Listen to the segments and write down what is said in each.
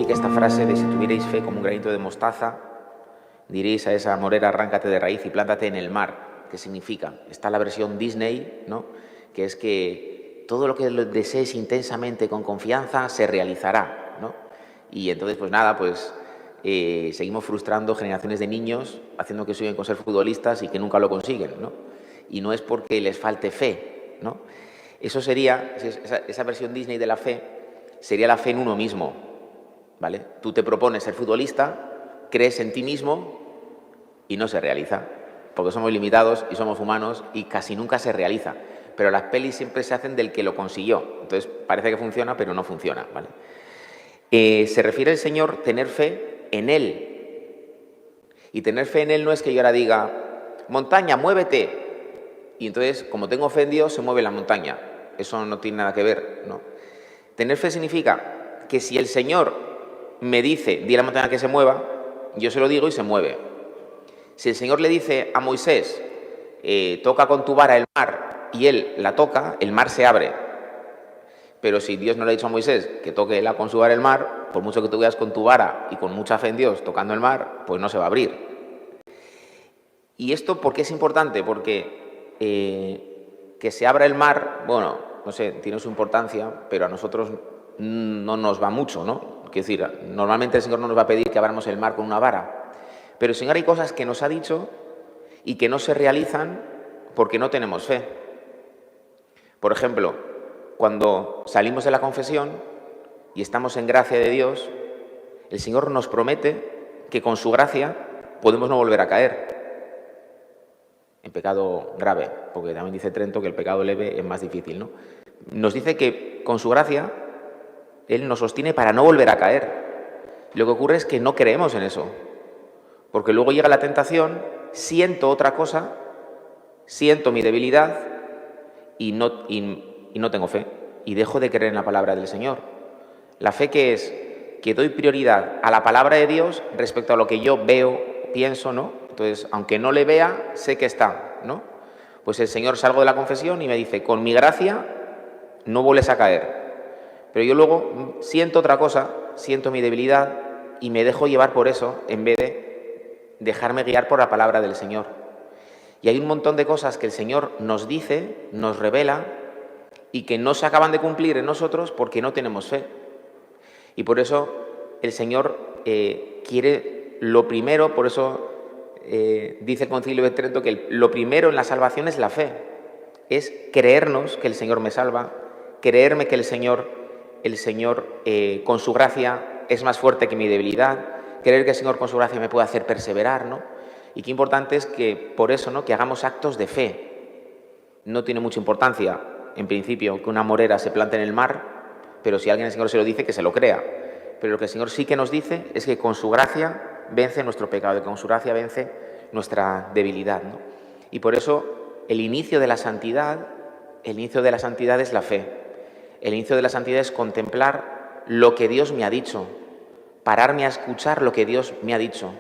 significa esta frase de si tuvierais fe como un granito de mostaza, diréis a esa morera, arráncate de raíz y plántate en el mar. ¿Qué significa? Está la versión Disney, ¿no? Que es que todo lo que lo desees intensamente, con confianza, se realizará, ¿no? Y entonces, pues nada, pues seguimos frustrando generaciones de niños, haciendo que sueñen con ser futbolistas y que nunca lo consiguen, ¿no? Y no es porque les falte fe, ¿no? Eso sería, esa versión Disney de la fe, sería la fe en uno mismo, ¿vale? Tú te propones ser futbolista, crees en ti mismo y no se realiza, porque somos limitados y somos humanos y casi nunca se realiza. Pero las pelis siempre se hacen del que lo consiguió. Entonces parece que funciona, pero no funciona, ¿vale? Se refiere el Señor tener fe en Él. Y tener fe en Él no es que yo ahora diga, montaña, muévete. Y entonces, como tengo fe en Dios, se mueve la montaña. Eso no tiene nada que ver, ¿no? Tener fe significa que si el Señor me dice, di a la montaña que se mueva, yo se lo digo y se mueve. Si el Señor le dice a Moisés, toca con tu vara el mar, y él la toca, el mar se abre. Pero si Dios no le ha dicho a Moisés que toque él con su vara el mar, por mucho que tú veas con tu vara y con mucha fe en Dios tocando el mar, pues no se va a abrir. ¿Y esto por qué es importante? Porque que se abra el mar, bueno, no sé, tiene su importancia, pero a nosotros no nos va mucho, ¿no? Quiero decir, normalmente el Señor no nos va a pedir que abramos el mar con una vara, pero el Señor hay cosas que nos ha dicho y que no se realizan porque no tenemos fe. Por ejemplo, cuando salimos de la confesión y estamos en gracia de Dios, el Señor nos promete que con su gracia podemos no volver a caer en pecado grave, porque también dice Trento que el pecado leve es más difícil, ¿no? Nos dice que con su gracia Él nos sostiene para no volver a caer. Lo que ocurre es que no creemos en eso, porque luego llega la tentación, siento otra cosa, siento mi debilidad y no tengo fe, y dejo de creer en la palabra del Señor. La fe que es que doy prioridad a la palabra de Dios respecto a lo que yo veo, pienso, ¿no? Entonces, aunque no le vea, sé que está, ¿no? Pues el Señor, salgo de la confesión y me dice, con mi gracia no vuelves a caer. Pero yo luego siento otra cosa, siento mi debilidad y me dejo llevar por eso en vez de dejarme guiar por la palabra del Señor. Y hay un montón de cosas que el Señor nos dice, nos revela y que no se acaban de cumplir en nosotros porque no tenemos fe. Y por eso el Señor quiere lo primero, por eso dice el Concilio de Trento que lo primero en la salvación es la fe. Es creernos que el Señor me salva, creerme que el Señor con su gracia es más fuerte que mi debilidad, creer que el Señor con su gracia me puede hacer perseverar, ¿no? Y qué importante es que por eso, ¿no?, que hagamos actos de fe. No tiene mucha importancia, en principio, que una morera se plante en el mar, pero si alguien el Señor se lo dice, que se lo crea. Pero lo que el Señor sí que nos dice es que con su gracia vence nuestro pecado, que con su gracia vence nuestra debilidad, ¿no? Y por eso el inicio de la santidad es la fe. El inicio de la santidad es contemplar lo que Dios me ha dicho, pararme a escuchar lo que Dios me ha dicho.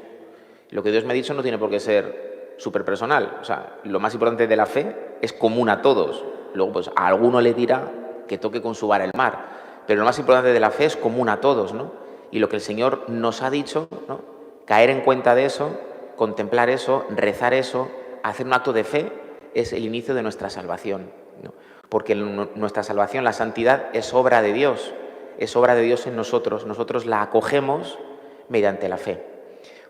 Lo que Dios me ha dicho no tiene por qué ser súper personal. O sea, lo más importante de la fe es común a todos. Luego, pues a alguno le dirá que toque con su vara el mar. Pero lo más importante de la fe es común a todos, ¿no? Y lo que el Señor nos ha dicho, ¿no?, caer en cuenta de eso, contemplar eso, rezar eso, hacer un acto de fe, es el inicio de nuestra salvación, ¿no? Porque nuestra salvación, la santidad, es obra de Dios en nosotros. Nosotros la acogemos mediante la fe.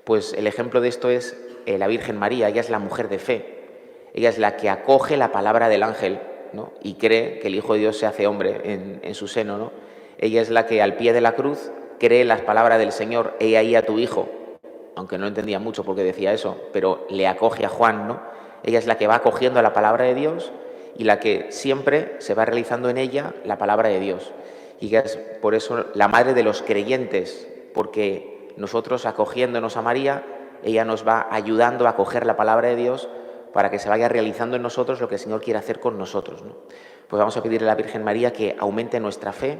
Pues el ejemplo de esto es la Virgen María. Ella es la mujer de fe. Ella es la que acoge la palabra del ángel, ¿no?, y cree que el Hijo de Dios se hace hombre en su seno, ¿no? Ella es la que al pie de la cruz cree las palabras del Señor, he ahí a tu Hijo, aunque no entendía mucho por qué decía eso, pero le acoge a Juan, ¿no? Ella es la que va acogiendo a la palabra de Dios y la que siempre se va realizando en ella la palabra de Dios. Y que es por eso la madre de los creyentes, porque nosotros acogiéndonos a María, ella nos va ayudando a acoger la palabra de Dios para que se vaya realizando en nosotros lo que el Señor quiere hacer con nosotros, ¿no? Pues vamos a pedirle a la Virgen María que aumente nuestra fe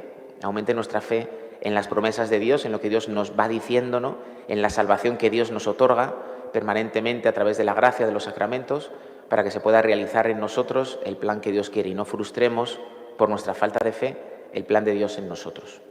en las promesas de Dios, en lo que Dios nos va diciendo, ¿no?, en la salvación que Dios nos otorga permanentemente a través de la gracia de los sacramentos, para que se pueda realizar en nosotros el plan que Dios quiere y no frustremos por nuestra falta de fe el plan de Dios en nosotros.